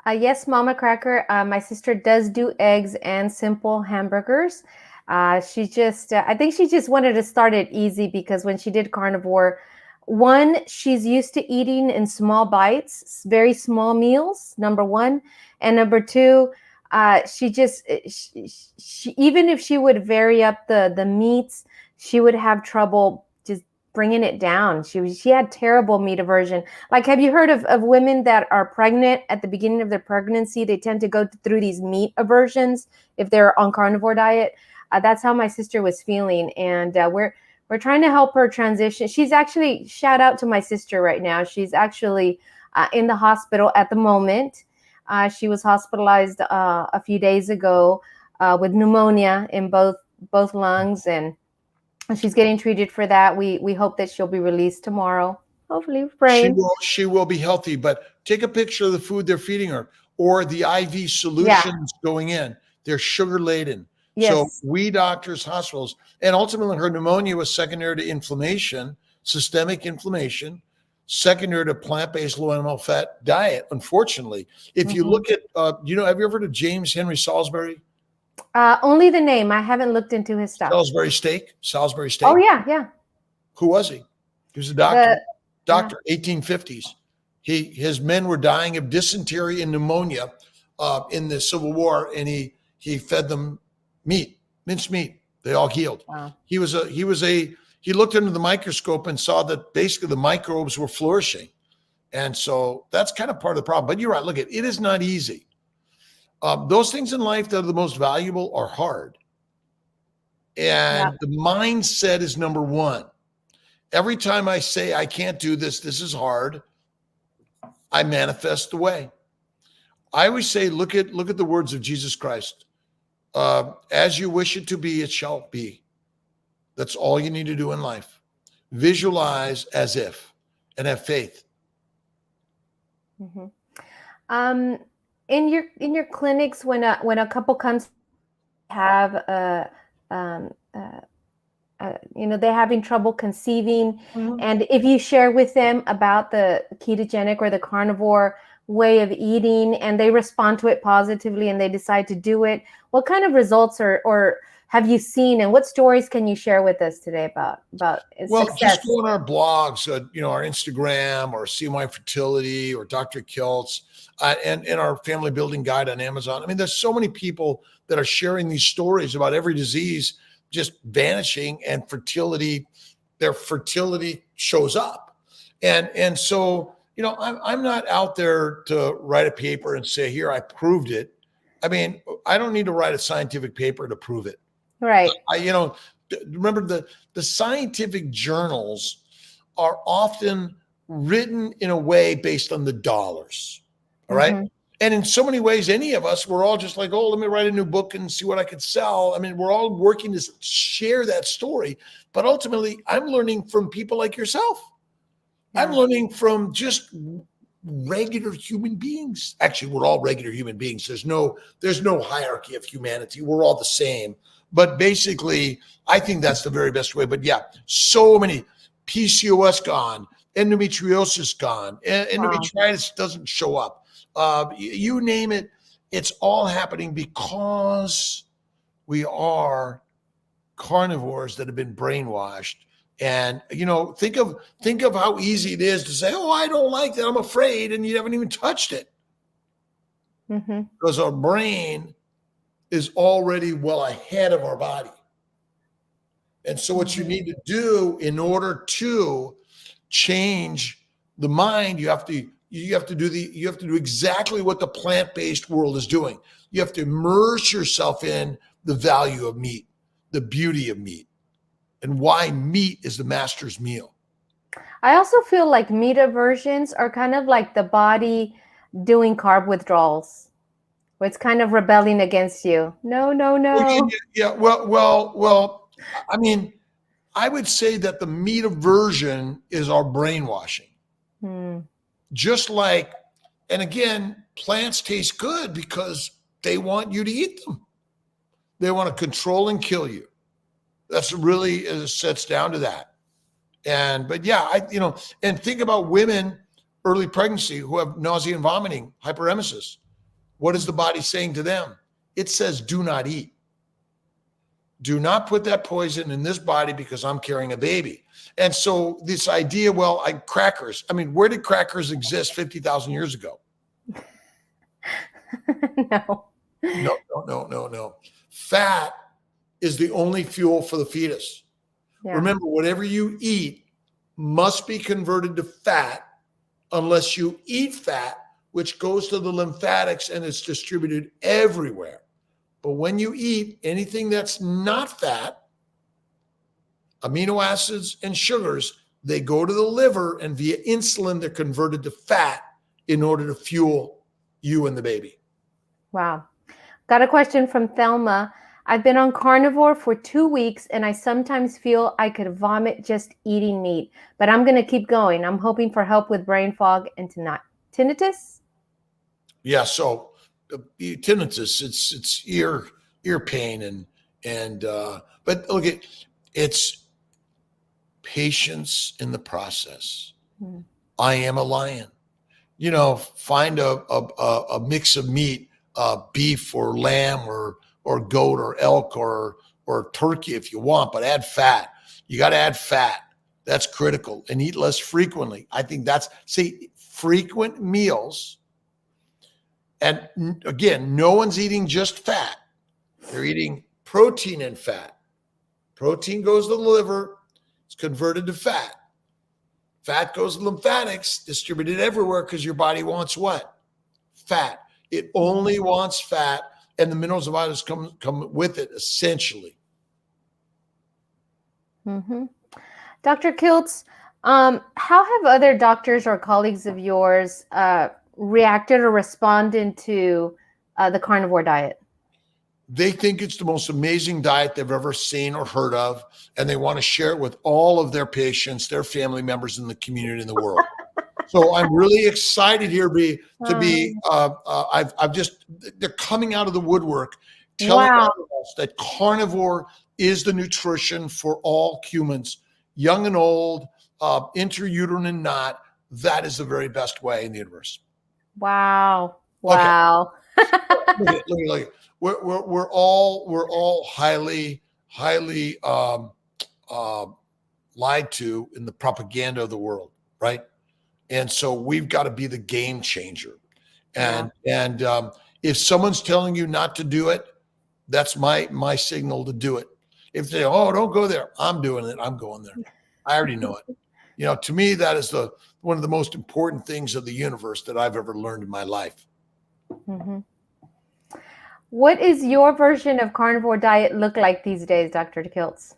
Yes, Mama Cracker. My sister does do eggs and simple hamburgers. I think she just wanted to start it easy because when she did carnivore, one, she's used to eating in small bites, very small meals, number one. And number two, she even if she would vary up the meats, she would have trouble just bringing it down. She had terrible meat aversion. Like, have you heard of women that are pregnant at the beginning of their pregnancy? They tend to go through these meat aversions if they're on carnivore diet. That's how my sister was feeling, and we're trying to help her transition. She's actually, shout out to my sister right now. She's actually in the hospital at the moment. She was hospitalized a few days ago with pneumonia in both lungs, and she's getting treated for that. We hope that she'll be released tomorrow. Hopefully, we're praying. She will be healthy, but take a picture of the food they're feeding her or the IV solutions going in. They're sugar laden. Yes. So we doctors, hospitals, and ultimately her pneumonia was secondary to inflammation, systemic inflammation, secondary to plant-based low animal fat diet. Unfortunately, if you look at, have you ever heard of James Henry Salisbury? Only the name. I haven't looked into his stuff. Salisbury steak. Oh yeah. Who was he? He was a doctor. 1850s. His men were dying of dysentery and pneumonia in the Civil War, and he fed them minced meat. They all healed. Wow. He looked into the microscope and saw that basically the microbes were flourishing. And so that's kind of part of the problem. But you're right. Look, it is not easy. Those things in life that are the most valuable are hard. And the mindset is number one. Every time I say I can't do this, this is hard, I manifest the way. I always say, look at the words of Jesus Christ. As you wish it to be, it shall be. That's all you need to do in life. Visualize as if, and have faith. Mm-hmm. In your clinics, when a couple comes, have they're having trouble conceiving, and if you share with them about the ketogenic or the carnivore way of eating, and they respond to it positively and they decide to do it, what kind of results or have you seen, and what stories can you share with us today about success? Just go on our blogs, our Instagram, or CMY Fertility, or Dr. Kiltz, and our family building guide on Amazon. I mean, there's so many people that are sharing these stories about every disease just vanishing, and their fertility shows up. And so, I'm not out there to write a paper and say, here, I proved it. I mean, I don't need to write a scientific paper to prove it. Right. Remember the scientific journals are often written in a way based on the dollars. All right. And in so many ways, any of us, we're all just like, oh, let me write a new book and see what I could sell. I mean, we're all working to share that story. But ultimately, I'm learning from people like yourself. Yeah. I'm learning from just regular human beings. Actually, we're all regular human beings. There's no hierarchy of humanity. We're all the same. But basically, I think that's the very best way. But yeah, so many PCOS gone, endometriosis gone, endometritis doesn't show up. You name it, it's all happening because we are carnivores that have been brainwashed. And, think of how easy it is to say, oh, I don't like that, I'm afraid, and you haven't even touched it. Because our brain is already well ahead of our body. And so what you need to do in order to change the mind, you have to You have to do exactly what the plant-based world is doing. You have to immerse yourself in the value of meat, the beauty of meat, and why meat is the master's meal. I also feel like meat aversions are kind of like the body doing carb withdrawals, where it's kind of rebelling against you. No, no, no. Yeah. Well. I mean, I would say that the meat aversion is our brainwashing. Just like, and again, plants taste good because they want you to eat them. They want to control and kill you. That's really, it sets down to that. But yeah, and think about women, early pregnancy, who have nausea and vomiting, hyperemesis. What is the body saying to them? It says, do not eat. Do not put that poison in this body because I'm carrying a baby. And so this idea, crackers. I mean, where did crackers exist 50,000 years ago? No. Fat is the only fuel for the fetus. Yeah. Remember, whatever you eat must be converted to fat unless you eat fat, which goes to the lymphatics and it's distributed everywhere. But when you eat anything that's not fat, amino acids and sugars, they go to the liver, and via insulin, they're converted to fat in order to fuel you and the baby. Wow. Got a question from Thelma. I've been on carnivore for 2 weeks, and I sometimes feel I could vomit just eating meat, but I'm going to keep going. I'm hoping for help with brain fog and tinnitus. Yeah. So tinnitus, it's ear pain but look, it's patience in the process. I am a lion. Find a mix of meat, beef or lamb or goat or elk or turkey if you want, but add fat. You got to add fat. That's critical, and eat less frequently. I think frequent meals. And again, no one's eating just fat. They're eating protein and fat. Protein goes to the liver. It's converted to fat. Fat goes to lymphatics, distributed everywhere because your body wants what? Fat. It only wants fat, and the minerals and vitamins come with it, essentially. Dr. Kiltz, how have other doctors or colleagues of yours reacted or responded to the carnivore diet? They think it's the most amazing diet they've ever seen or heard of, and they want to share it with all of their patients, their family members in the community in the world. So I'm really excited here they're coming out of the woodwork telling us that carnivore is the nutrition for all humans, young and old, intrauterine and not. That is the very best way in the universe. Wow. Okay. Look. We're all highly lied to in the propaganda of the world, right? And so we've got to be the game changer. And if someone's telling you not to do it, that's my signal to do it. If they don't go there, I'm doing it. I'm going there. I already know it. To me, that is one of the most important things of the universe that I've ever learned in my life. What is your version of carnivore diet look like these days, Dr. Kiltz?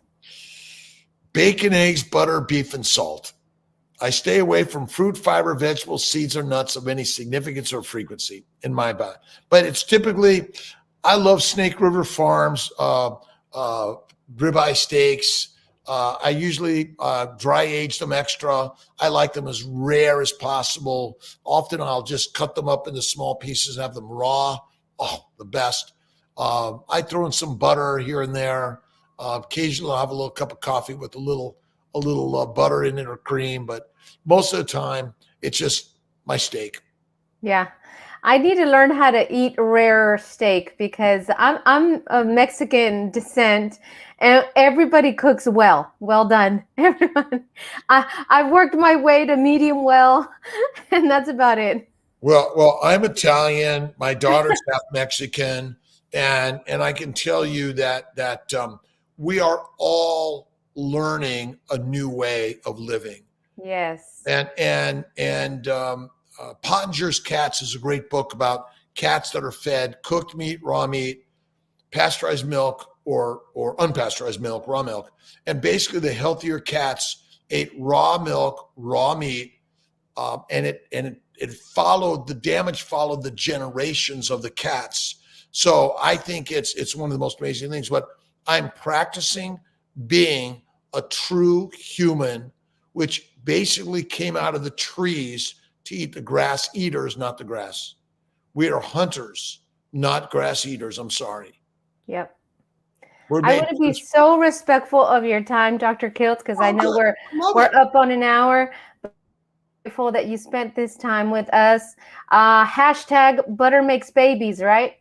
Bacon, eggs, butter, beef, and salt. I stay away from fruit, fiber, vegetables, seeds, or nuts of any significance or frequency in my diet. But it's typically, I love Snake River Farms, ribeye steaks. I usually dry age them extra. I like them as rare as possible. Often I'll just cut them up into small pieces and have them raw. Oh, the best. I throw in some butter here and there. Occasionally I'll have a little cup of coffee with a little butter in it or cream, but most of the time it's just my steak. Yeah. I need to learn how to eat rare steak because I'm of Mexican descent and everybody cooks well. Well done, everyone. I've worked my way to medium well, and that's about it. Well, I'm Italian. My daughter's half Mexican, and I can tell you that we are all learning a new way of living. Yes. And Pottinger's Cats is a great book about cats that are fed cooked meat, raw meat, pasteurized milk, or unpasteurized milk, raw milk. And basically the healthier cats ate raw milk, raw meat, and it followed, the damage followed the generations of the cats. So I think it's one of the most amazing things. But I'm practicing being a true human, which basically came out of the trees to eat the grass eaters, not the grass. We are hunters, not grass eaters. I'm sorry. Yep. We're I want to be so respectful of your time, Dr. Kiltz, because I know we're up on an hour. Grateful that you spent this time with us. Hashtag butter makes babies, right?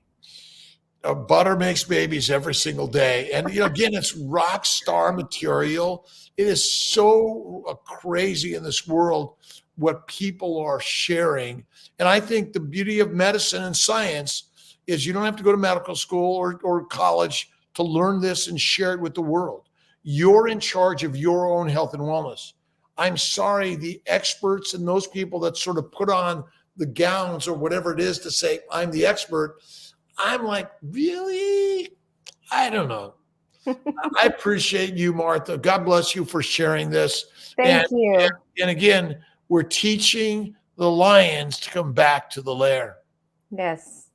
Butter makes babies every single day. And, again, it's rock star material. It is so crazy in this world what people are sharing. And I think the beauty of medicine and science is you don't have to go to medical school or college to learn this and share it with the world. You're in charge of your own health and wellness. I'm sorry, the experts and those people that sort of put on the gowns or whatever it is to say, I'm the expert. I'm like, really? I don't know. I appreciate you, Martha. God bless you for sharing this. Thank you. And again, we're teaching the lions to come back to the lair. Yes.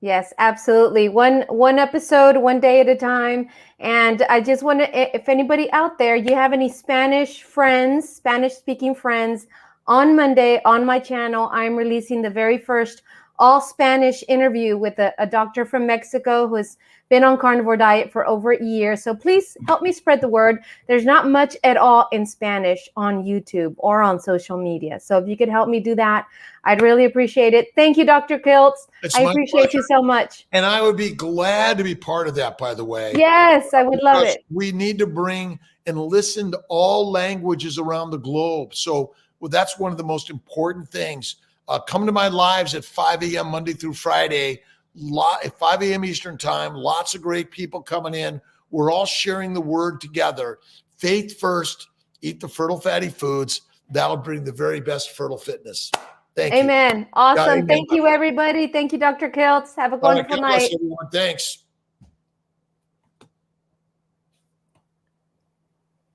Yes, absolutely. One episode, one day at a time. And I just want to, if anybody out there, you have any Spanish friends, Spanish speaking friends, on Monday on my channel, I'm releasing the very first all Spanish interview with a doctor from Mexico who has been on carnivore diet for over a year. So please help me spread the word. There's not much at all in Spanish on YouTube or on social media. So if you could help me do that, I'd really appreciate it. Thank you, Dr. Kiltz. I appreciate you so much. And I would be glad to be part of that, by the way. Yes, I would love it. We need to bring and listen to all languages around the globe. So that's one of the most important things. Come to my lives at 5 a.m. Monday through Friday, at 5 a.m. Eastern time. Lots of great people coming in. We're all sharing the word together. Faith first, eat the fertile fatty foods. That'll bring the very best fertile fitness. Thank you. Amen. Awesome. Thank you, everybody. Thank you, Dr. Kiltz. Have a wonderful night. Everyone. Thanks.